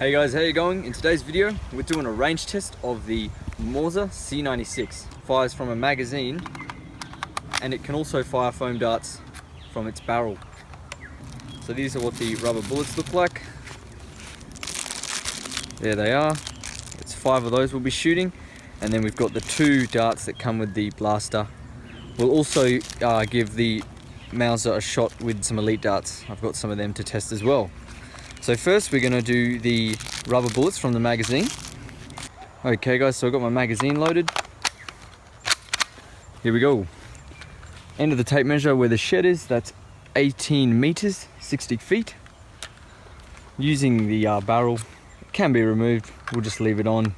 Hey guys, how you going? In today's video, we're doing a range test of the Mauser C96. Fires from a magazine, and it can also fire foam darts from its barrel. So these are what the rubber bullets look like. There they are. It's 5 of those we'll be shooting, and then we've got the 2 darts that come with the blaster. We'll also give the Mauser a shot with some Elite Darts. I've got some of them to test as well. So first we're going to do the rubber bullets from the magazine. Okay guys, so I've got my magazine loaded. Here we go. End of the tape measure where the shed is, that's 18 meters, 60 feet. Using the barrel, it can be removed. We'll just leave it on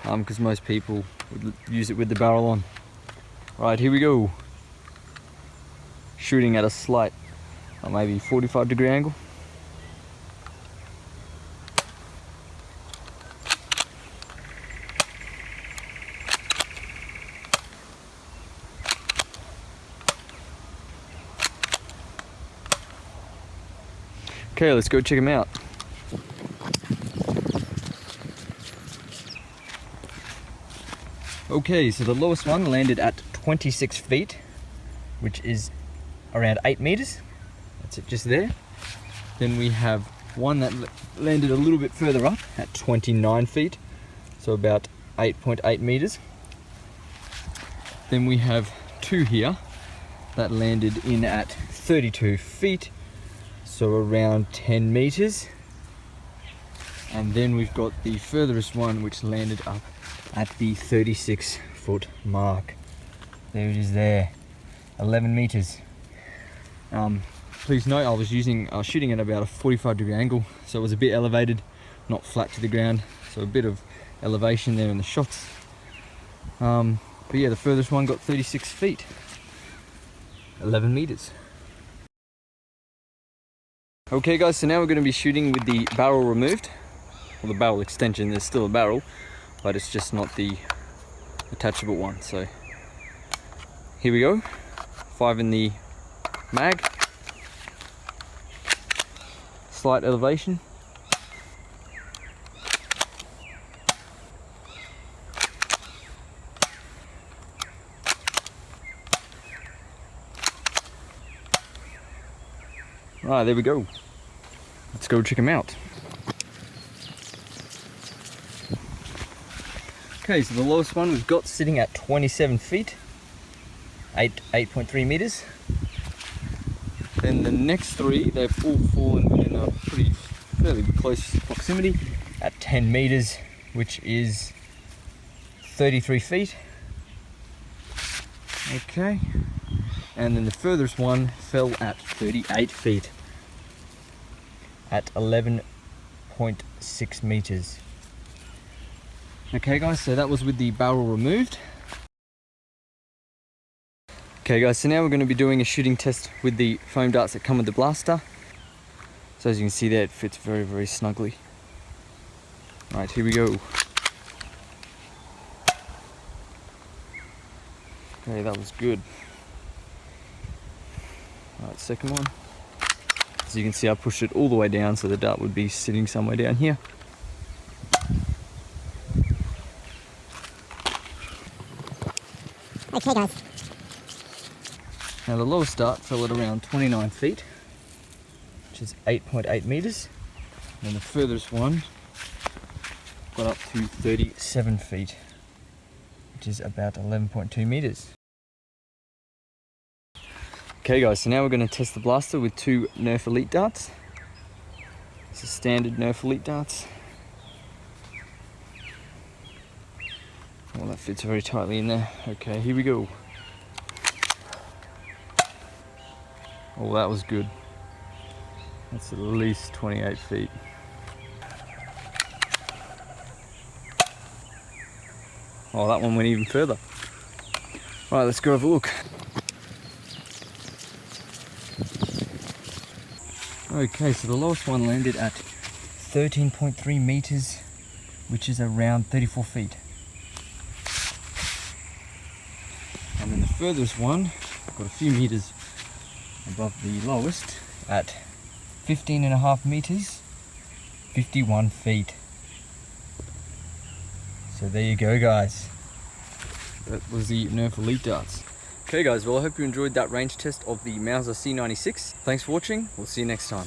because most people would use it with the barrel on. Right, here we go. Shooting at a slight, maybe 45-degree angle. Okay, let's go check them out. Okay, so the lowest one landed at 26 feet, which is around 8 meters. That's it, just there. Then we have one that landed a little bit further up at 29 feet, so about 8.8 meters. Then we have 2 here that landed in at 32 feet, so around 10 meters. And then we've got the furthest one which landed up at the 36-foot mark. There it is there, 11 meters. Please note I was shooting at about a 45-degree angle, so it was a bit elevated, not flat to the ground, so a bit of elevation there in the shots. But yeah, the furthest one got 36 feet, 11 meters. Okay guys, so now we're going to be shooting with the barrel removed, or the barrel extension. There's still a barrel, but it's just not the attachable one. So here we go, 5 in the mag, slight elevation. Right, there we go. Let's go check them out. Okay, so the lowest one we've got sitting at 27 feet, 8.3 meters. Then the next 3, they've all fallen within a fairly close proximity at 10 meters, which is 33 feet. Okay, and then the furthest one fell at 38 feet at 11.6 meters. Okay guys, so that was with the barrel removed. Okay guys, so now we're going to be doing a shooting test with the foam darts that come with the blaster. So as you can see there, it fits very, very snugly. Right, here we go. Okay, that was good. Right, second one. As you can see, I pushed it all the way down, so the dart would be sitting somewhere down here. Okay guys. Now the lowest dart fell at around 29 feet, which is 8.8 meters. And the furthest one got up to 37 feet, which is about 11.2 meters. Okay guys, so now we're going to test the blaster with 2 Nerf Elite Darts. It's a standard Nerf Elite Darts. Well, that fits very tightly in there. Okay, here we go. Oh, that was good. That's at least 28 feet. Oh, that one went even further. Right, let's go have a look. Okay, so the lowest one landed at 13.3 meters, which is around 34 feet. And then the furthest one got a few meters above the lowest at 15.5 meters, 51 feet. So there you go, guys. That was the Nerf Elite Darts. Okay guys, well I hope you enjoyed that range test of the Mauser C96. Thanks for watching, we'll see you next time.